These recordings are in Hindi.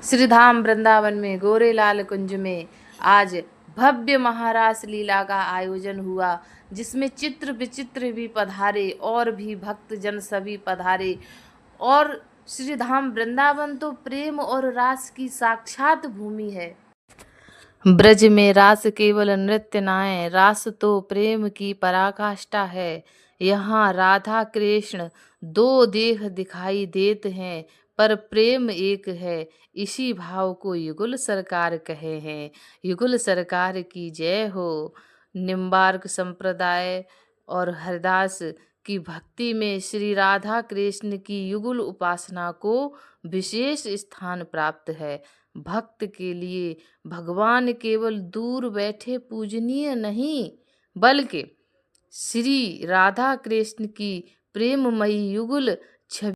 श्रीधाम वृंदावन में गोरेलाल कुंज में आज भव्य महारास लीला का आयोजन हुआ, जिसमें चित्र विचित्र भी पधारे और भी भक्त जन सभी पधारे। और श्रीधाम वृंदावन तो प्रेम और रास की साक्षात भूमि है। ब्रज में रास केवल नृत्य नाय, रास तो प्रेम की पराकाष्ठा है। यहाँ राधा कृष्ण दो देह दिखाई देते हैं, पर प्रेम एक है। इसी भाव को युगल सरकार कहे हैं। युगल सरकार की जय हो। निम्बार्क संप्रदाय और हरिदास की भक्ति में श्री राधा कृष्ण की युगल उपासना को विशेष स्थान प्राप्त है। भक्त के लिए भगवान केवल दूर बैठे पूजनीय नहीं, बल्कि श्री राधा कृष्ण की प्रेममयी युगल छवि।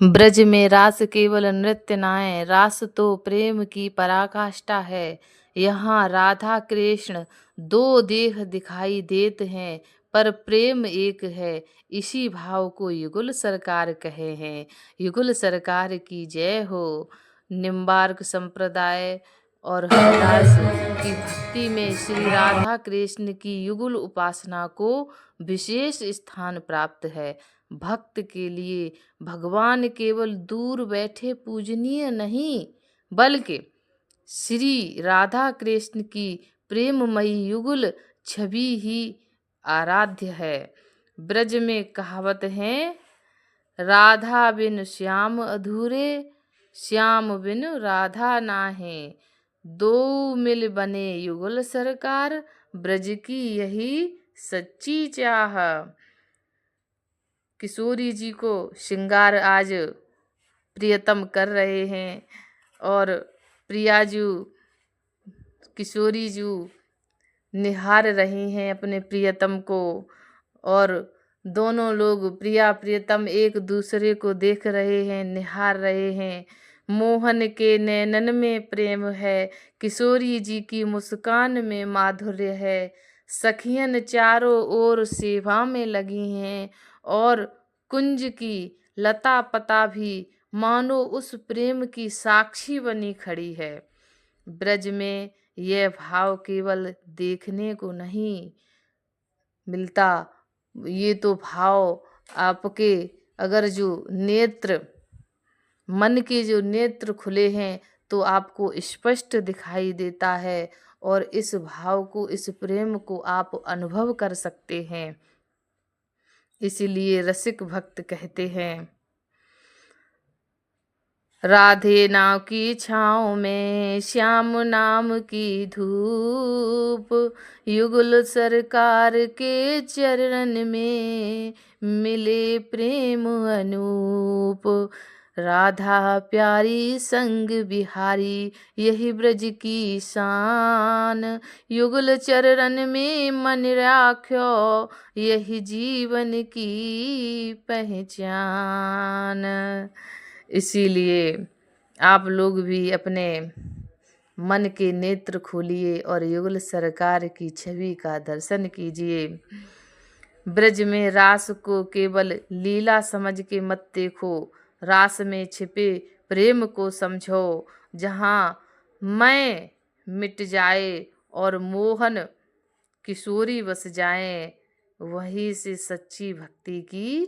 ब्रज में रास केवल नृत्य नाय, रास तो प्रेम की पराकाष्ठा है। यहाँ राधा कृष्ण दो देह दिखाई देते हैं, पर प्रेम एक है। इसी भाव को युगल सरकार कहे हैं। युगल सरकार की जय हो। निम्बार्क संप्रदाय और हरिदास की भक्ति में श्री राधा कृष्ण की युगल उपासना को विशेष स्थान प्राप्त है। भक्त के लिए भगवान केवल दूर बैठे पूजनीय नहीं, बल्कि श्री राधा कृष्ण की प्रेममयी युगल छवि ही आराध्य है। ब्रज में कहावत है, राधा बिन श्याम अधूरे, श्याम बिन राधा नाहे। दो मिल बने युगल सरकार, ब्रज की यही सच्ची चाह। किशोरी जी को श्रृंगार आज प्रियतम कर रहे हैं और प्रियाजू किशोरी जू निहार रही हैं अपने प्रियतम को, और दोनों लोग प्रिया प्रियतम एक दूसरे को देख रहे हैं, निहार रहे हैं। मोहन के नैनन में प्रेम है, किशोरी जी की मुस्कान में माधुर्य है। सखियन चारों ओर सेवा में लगी हैं और कुंज की लता पता भी मानो उस प्रेम की साक्षी बनी खड़ी है। ब्रज में यह भाव केवल देखने को नहीं मिलता, ये तो भाव आपके अगर जो नेत्र मन के जो नेत्र खुले हैं तो आपको स्पष्ट दिखाई देता है, और इस भाव को, इस प्रेम को आप अनुभव कर सकते हैं। इसलिए रसिक भक्त कहते हैं, राधे नाव की छाँव में श्याम नाम की धूप, युगल सरकार के चरण में मिले प्रेम अनूप। राधा प्यारी संग बिहारी, यही ब्रज की शान। युगल चरण में मन राख्यो, यही जीवन की पहचान। इसीलिए आप लोग भी अपने मन के नेत्र खोलिए और युगल सरकार की छवि का दर्शन कीजिए। ब्रज में रास को केवल लीला समझ के मत देखो, रास में छिपे प्रेम को समझो। जहाँ मैं मिट जाए और मोहन किशोरी बस जाए, वहीं से सच्ची भक्ति की